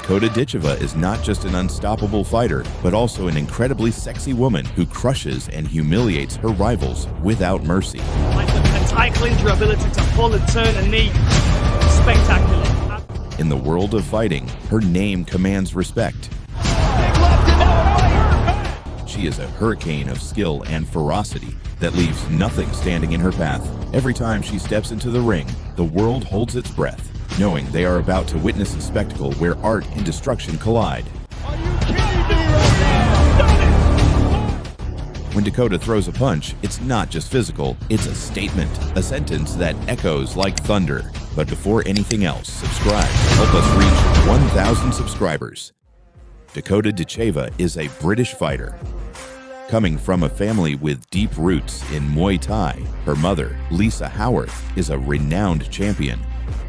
Dakota Ditcheva is not just an unstoppable fighter, but also an incredibly sexy woman who crushes and humiliates her rivals without mercy. Like the title into her ability to pull and turn a knee. Spectacular. In the world of fighting, her name commands respect. She is a hurricane of skill and ferocity that leaves nothing standing in her path. Every time she steps into the ring, the world holds its breath, knowing they are about to witness a spectacle where art and destruction collide. Are you kidding me right now? When Dakota throws a punch, it's not just physical, it's a statement, a sentence that echoes like thunder. But before anything else, subscribe to help us reach 1,000 subscribers. Dakota Ditcheva is a British fighter. Coming from a family with deep roots in Muay Thai, her mother, Lisa Howarth, is a renowned champion.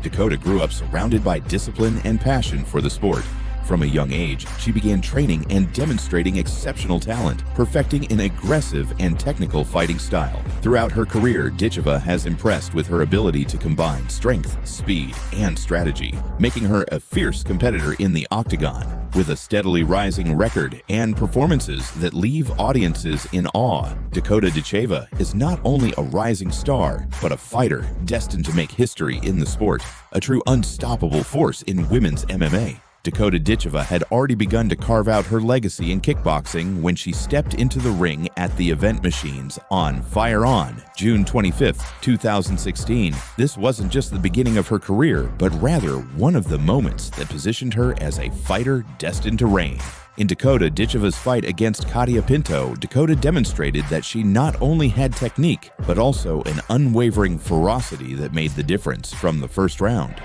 Dakota grew up surrounded by discipline and passion for the sport. From a young age, she began training and demonstrating exceptional talent, perfecting an aggressive and technical fighting style. Throughout her career, Ditcheva has impressed with her ability to combine strength, speed, and strategy, making her a fierce competitor in the Octagon. With a steadily rising record and performances that leave audiences in awe, Dakota Ditcheva is not only a rising star, but a fighter destined to make history in the sport, a true unstoppable force in women's MMA. Dakota Ditcheva had already begun to carve out her legacy in kickboxing when she stepped into the ring at the Event Machines on Fire On, June 25, 2016. This wasn't just the beginning of her career, but rather one of the moments that positioned her as a fighter destined to reign. In Dakota Ditcheva's fight against Katia Pinto, Dakota demonstrated that she not only had technique, but also an unwavering ferocity that made the difference from the first round.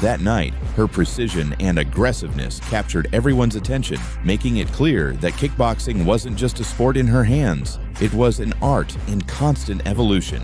That night, her precision and aggressiveness captured everyone's attention, making it clear that kickboxing wasn't just a sport in her hands, it was an art in constant evolution.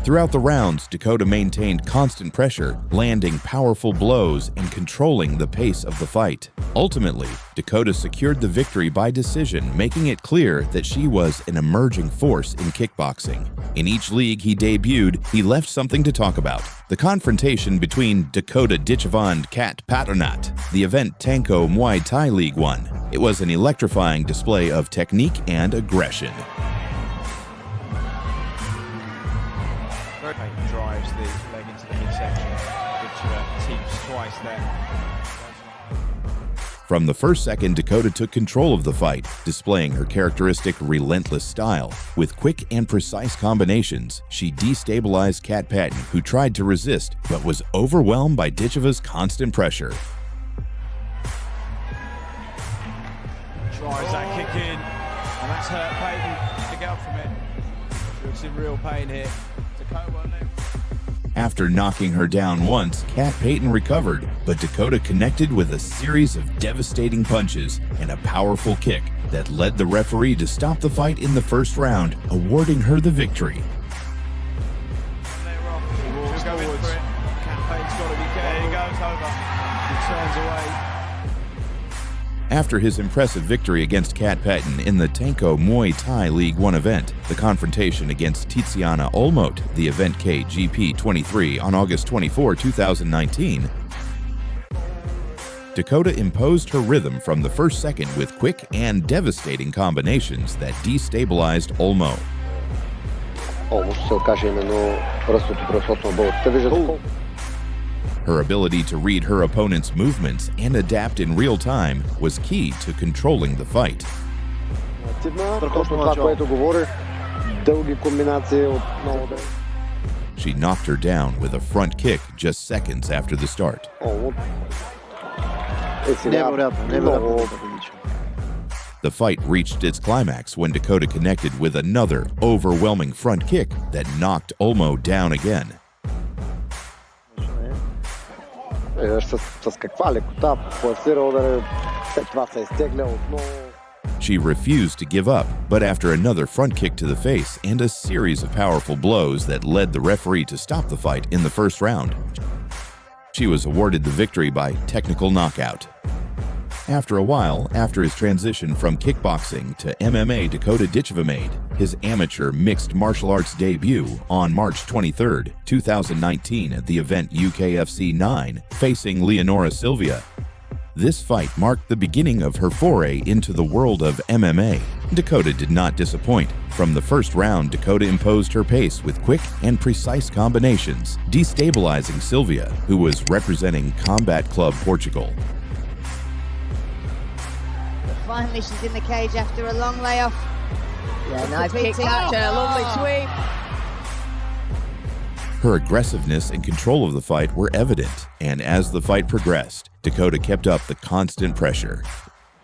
Throughout the rounds, Dakota maintained constant pressure, landing powerful blows and controlling the pace of the fight. Ultimately, Dakota secured the victory by decision, making it clear that she was an emerging force in kickboxing. In each league he debuted, he left something to talk about. The confrontation between Dakota Ditcheva and Kat Paternat, the event Tanko Muay Thai League won. It was an electrifying display of technique and aggression. Drives the leg into the midsection, which teeps twice there. From the first second, Dakota took control of the fight, displaying her characteristic relentless style. With quick and precise combinations, she destabilized Kat Patton, who tried to resist, but was overwhelmed by Ditcheva's constant pressure. Tries that kick in, and that's hurt Patton to get up from it. Looks in real pain here. After knocking her down once, Kat Patton recovered, but Dakota connected with a series of devastating punches and a powerful kick that led the referee to stop the fight in the first round, awarding her the victory. After his impressive victory against Kat Patton in the Tanko Muay Thai League 1 event, the confrontation against Tiziana Olmot, the event KGP 23 on August 24, 2019, Dakota imposed her rhythm from the first second with quick and devastating combinations that destabilized Olmot. Her ability to read her opponent's movements and adapt in real time was key to controlling the fight. She knocked her down with a front kick just seconds after the start. The fight reached its climax when Dakota connected with another overwhelming front kick that knocked Olmo down again. She refused to give up, but after another front kick to the face and a series of powerful blows that led the referee to stop the fight in the first round, she was awarded the victory by technical knockout. After a while, after his transition from kickboxing to MMA, Dakota Ditcheva made his amateur mixed martial arts debut on March 23, 2019 at the event UKFC 9, facing Leonora Silvia. This fight marked the beginning of her foray into the world of MMA. Dakota did not disappoint. From the first round, Dakota imposed her pace with quick and precise combinations, destabilizing Silvia, who was representing Combat Club Portugal. Finally, she's in the cage after a long layoff. Yeah, nice kick catch, a lovely sweep. Her aggressiveness and control of the fight were evident, and as the fight progressed, Dakota kept up the constant pressure.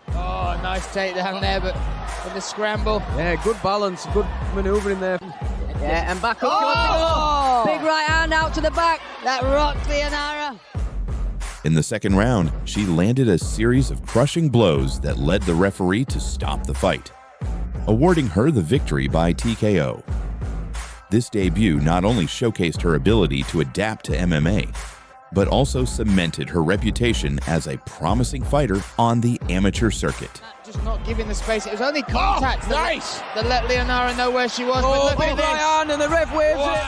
Oh, nice takedown there, but with the scramble. Yeah, good balance, good manoeuvring there. Yeah, and back up. Oh! Big right hand out to the back. That rocked Leonora. In the second round, she landed a series of crushing blows that led the referee to stop the fight, awarding her the victory by TKO. This debut not only showcased her ability to adapt to MMA, but also cemented her reputation as a promising fighter on the amateur circuit. Just not giving the space. It was only contact that let Leonora know where she was. Oh, but look at big right hand and the ref waves it.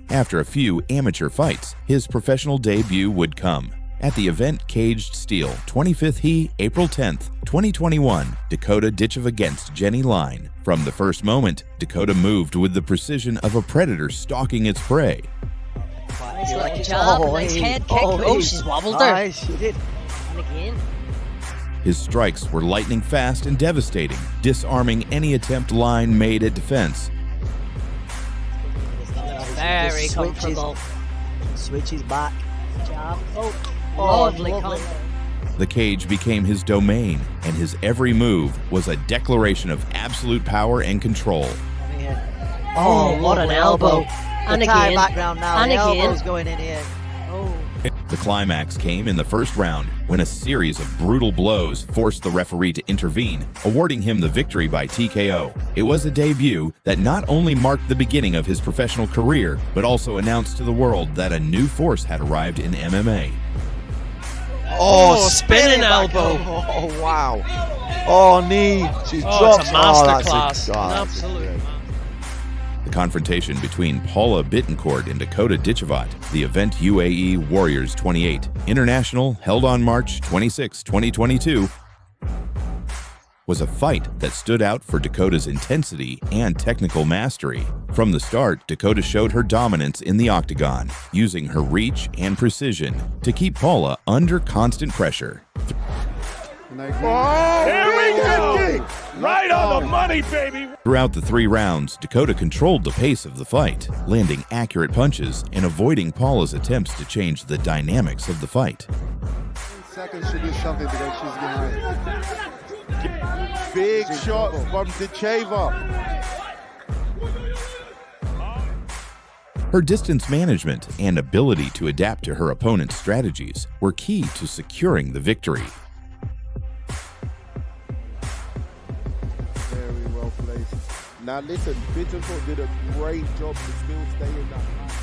After a few amateur fights, his professional debut would come. At the event Caged Steel, 25th He, April 10th, 2021, Dakota Ditcheva against Jenny Line. From the first moment, Dakota moved with the precision of a predator stalking its prey. Nice little jab, nice head kick. Oh, she's wobbled her. Nice, she did. And again. His strikes were lightning fast and devastating, disarming any attempt Line made at defense. Very comfortable. Switches back. Jab. Oh, lovely combo. The cage became his domain, and his every move was a declaration of absolute power and control. Oh, what an elbow. And again. Background now. And the again. elbow's going in here. Oh. The climax came in the first round when a series of brutal blows forced the referee to intervene, awarding him the victory by TKO. It was a debut that not only marked the beginning of his professional career, but also announced to the world that a new force had arrived in MMA. Oh, spinning elbow. Oh, wow. Oh, knee. She's dropped. It's a masterclass. Absolutely. The confrontation between Paula Bittencourt and Dakota Ditcheva, the event UAE Warriors 28 International, held on March 26, 2022, was a fight that stood out for Dakota's intensity and technical mastery. From the start, Dakota showed her dominance in the octagon, using her reach and precision to keep Paula under constant pressure. Here we go! Right on the money, baby! Throughout the 3 rounds, Dakota controlled the pace of the fight, landing accurate punches and avoiding Paula's attempts to change the dynamics of the fight. Seconds should do something because she's behind. Big shot from Ditcheva. Her distance management and ability to adapt to her opponent's strategies were key to securing the victory. Very well placed. Now listen, Bittencourt did a great job to still stay in that match.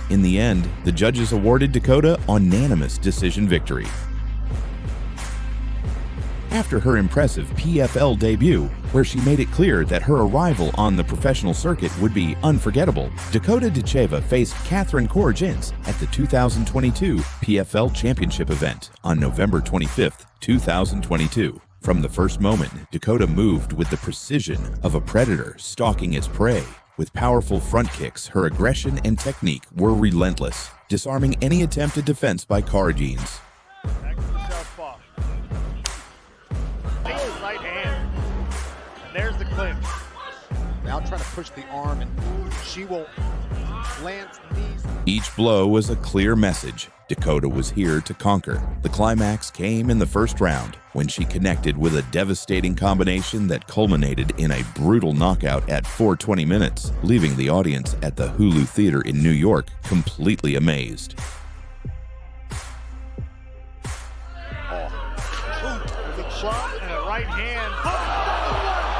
In the end, the judges awarded Dakota a unanimous decision victory. After her impressive PFL debut, where she made it clear that her arrival on the professional circuit would be unforgettable, Dakota Ditcheva faced Catherine Corrigins at the 2022 PFL Championship event on November 25, 2022. From the first moment, Dakota moved with the precision of a predator stalking its prey. With powerful front kicks, her aggression and technique were relentless, disarming any attempt at defense by Corrigins. Right hand. There's the clinch. Now trying to push the arm, and she will lance knees. Each blow was a clear message. Dakota was here to conquer. The climax came in the first round, when she connected with a devastating combination that culminated in a brutal knockout at 4:20 minutes, leaving the audience at the Hulu Theater in New York completely amazed. Big shot and a right hand.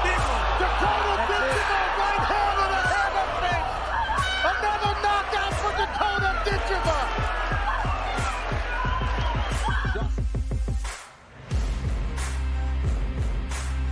Big one. Dakota Ditcheva, right hand and a hammer fist. Another knockout for Dakota Ditcheva.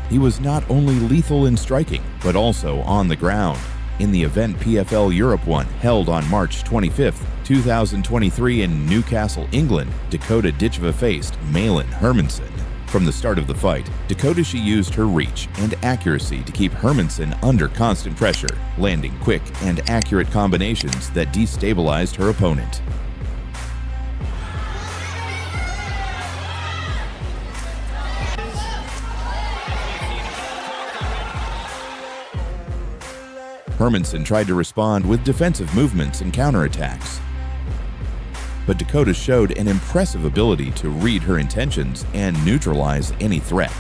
He was not only lethal in striking, but also on the ground. In the event PFL Europe 1 held on March 25, 2023 in Newcastle, England, Dakota Ditcheva faced Malin Hermansson. From the start of the fight, Dakota used her reach and accuracy to keep Hermansson under constant pressure, landing quick and accurate combinations that destabilized her opponent. Hermansson tried to respond with defensive movements and counterattacks. But Dakota showed an impressive ability to read her intentions and neutralize any threat.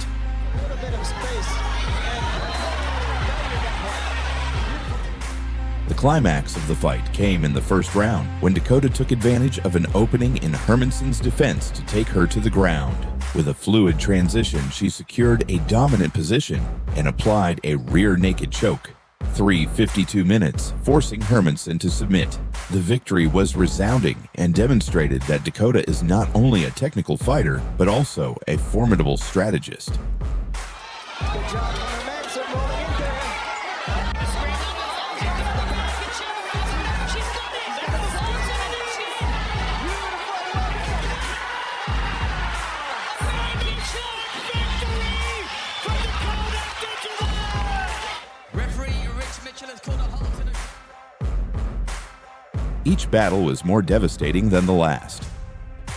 The climax of the fight came in the first round, when Dakota took advantage of an opening in Hermansson's defense to take her to the ground. With a fluid transition, she secured a dominant position and applied a rear naked choke. 3:52 minutes, forcing Hermansson to submit. The victory was resounding and demonstrated that Dakota is not only a technical fighter, but also a formidable strategist. Good job from Hermansson rolling in there. Each battle was more devastating than the last.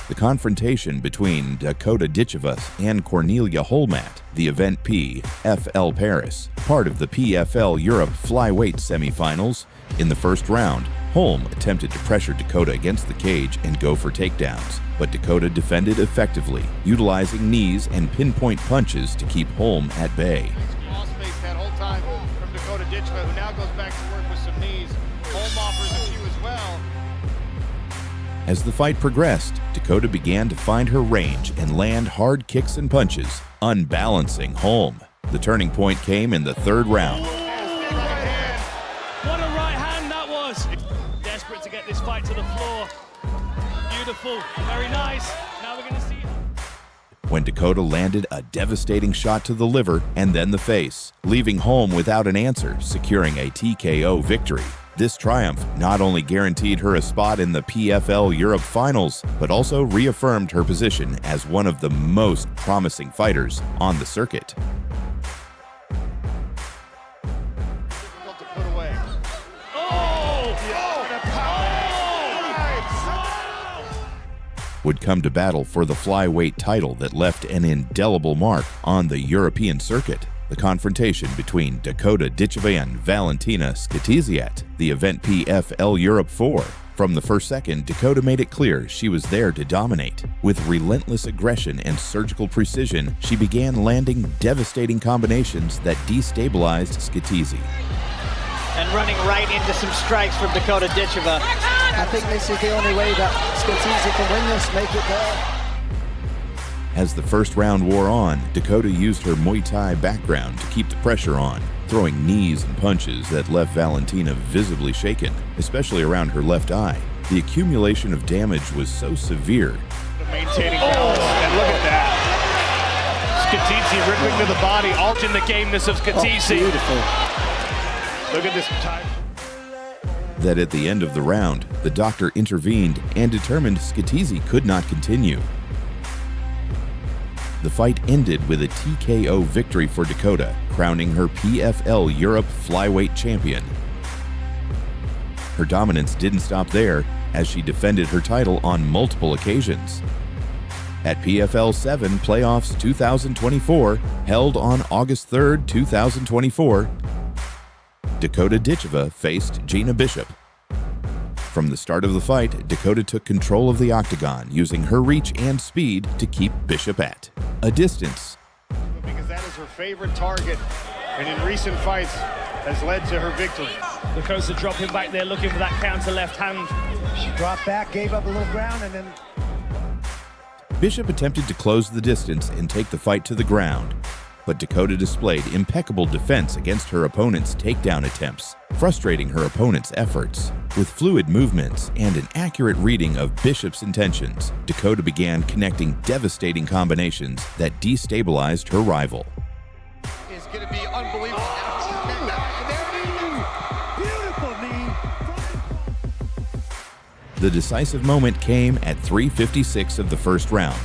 The confrontation between Dakota Ditcheva and Cornelia Holmat, the event PFL Paris, part of the PFL Europe flyweight semifinals. In the first round, Holm attempted to pressure Dakota against the cage and go for takedowns, but Dakota defended effectively, utilizing knees and pinpoint punches to keep Holm at bay. Cross face that whole time from Dakota Ditcheva, who now goes back to work with some knees. Holm offers a few as well. As the fight progressed, Dakota began to find her range and land hard kicks and punches, unbalancing Holm. The turning point came in the third round. What a right hand that was! Desperate to get this fight to the floor. Beautiful, very nice. Now we're going to see When Dakota landed a devastating shot to the liver and then the face, leaving Holm without an answer, securing a TKO victory. This triumph not only guaranteed her a spot in the PFL Europe Finals, but also reaffirmed her position as one of the most promising fighters on the circuit. Difficult to put away. Would come to battle for the flyweight title that left an indelible mark on the European circuit. The confrontation between Dakota Ditcheva and Valentina Skitiziat, the event PFL Europe 4. From the first second, Dakota made it clear she was there to dominate. With relentless aggression and surgical precision, she began landing devastating combinations that destabilized Skitizi. And running right into some strikes from Dakota Ditcheva. I think this is the only way that Skitizi can win this, make it there. As the first round wore on, Dakota used her Muay Thai background to keep the pressure on, throwing knees and punches that left Valentina visibly shaken, especially around her left eye. The accumulation of damage was so severe. Maintaining balance, and look at that. Skitizi ripping to the body, altering the gameness of Skitizi. Beautiful. Look at this time. That at the end of the round, the doctor intervened and determined Skitizi could not continue. The fight ended with a TKO victory for Dakota, crowning her PFL Europe flyweight champion. Her dominance didn't stop there, as she defended her title on multiple occasions. At PFL 7 Playoffs 2024, held on August 3, 2024, Dakota Ditcheva faced Gina Bishop. From the start of the fight, Dakota took control of the octagon, using her reach and speed to keep Bishop at a distance. Because that is her favorite target, and in recent fights has led to her victory. Dakota dropping back there, looking for that counter left hand. She dropped back, gave up a little ground, and then Bishop attempted to close the distance and take the fight to the ground. but Dakota displayed impeccable defense against her opponent's takedown attempts, frustrating her opponent's efforts. With fluid movements and an accurate reading of Bishop's intentions, Dakota began connecting devastating combinations that destabilized her rival. It's going to be unbelievable. Beautiful knee. The decisive moment came at 3:56 of the first round,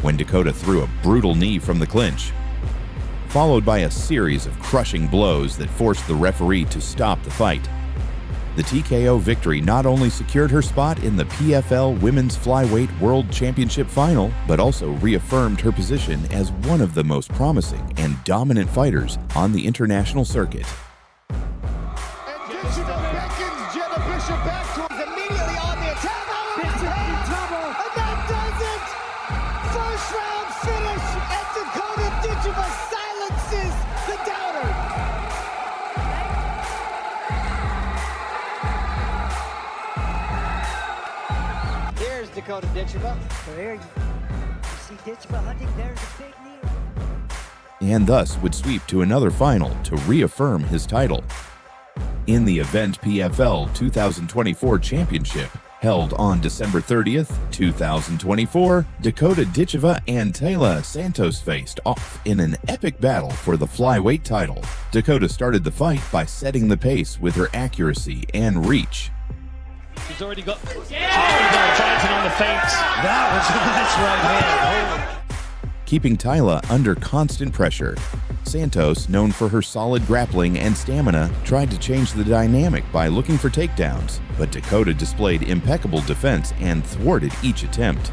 when Dakota threw a brutal knee from the clinch, followed by a series of crushing blows that forced the referee to stop the fight. The TKO victory not only secured her spot in the PFL Women's Flyweight World Championship final, but also reaffirmed her position as one of the most promising and dominant fighters on the international circuit. And Ditcheva beckons Jenna Bishop back towards immediately on the attack. Bishop in trouble. And that does it. First round finish, and Dakota Ditcheva silences the doubter. Here's Dakota Ditcheva. So there you see Ditcheva hunting. There's a big knee. And thus would sweep to another final to reaffirm his title. In the Event PFL 2024 Championship, held on December 30th, 2024, Dakota Ditcheva and Taylor Santos faced off in an epic battle for the flyweight title. Dakota started the fight by setting the pace with her accuracy and reach. She's already got Triton on the feints. That was a nice right hand. Keeping Tyla under constant pressure. Santos, known for her solid grappling and stamina, tried to change the dynamic by looking for takedowns, but Dakota displayed impeccable defense and thwarted each attempt.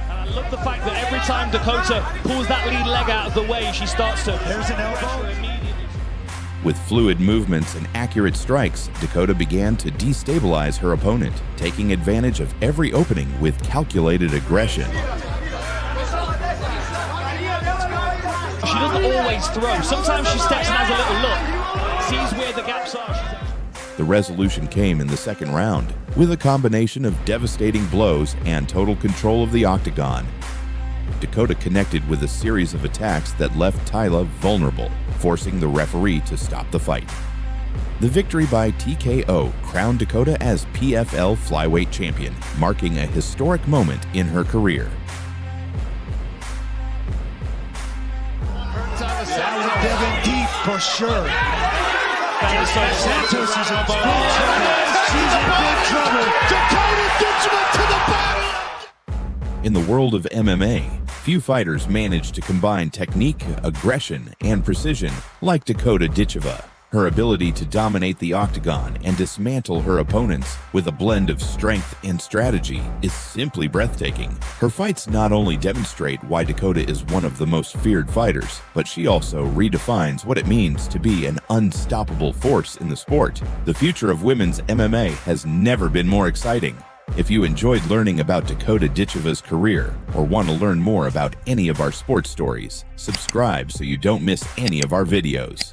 And I love the fact that every time Dakota pulls that lead leg out of the way, she starts to... There's an elbow. Immediately. With fluid movements and accurate strikes, Dakota began to destabilize her opponent, taking advantage of every opening with calculated aggression. She doesn't always throw. Sometimes she steps and has a little look, sees where the gaps are. The resolution came in the second round, with a combination of devastating blows and total control of the octagon. Dakota connected with a series of attacks that left Tyla vulnerable, forcing the referee to stop the fight. The victory by TKO crowned Dakota as PFL Flyweight Champion, marking a historic moment in her career. Devin deep for sure. Santos is in big trouble. She's in big trouble. Dakota Ditcheva to the bottom. In the world of MMA, few fighters manage to combine technique, aggression, and precision like Dakota Ditcheva. Her ability to dominate the octagon and dismantle her opponents with a blend of strength and strategy is simply breathtaking. Her fights not only demonstrate why Dakota is one of the most feared fighters, but she also redefines what it means to be an unstoppable force in the sport. The future of women's MMA has never been more exciting. If you enjoyed learning about Dakota Ditcheva's career or want to learn more about any of our sports stories, subscribe so you don't miss any of our videos.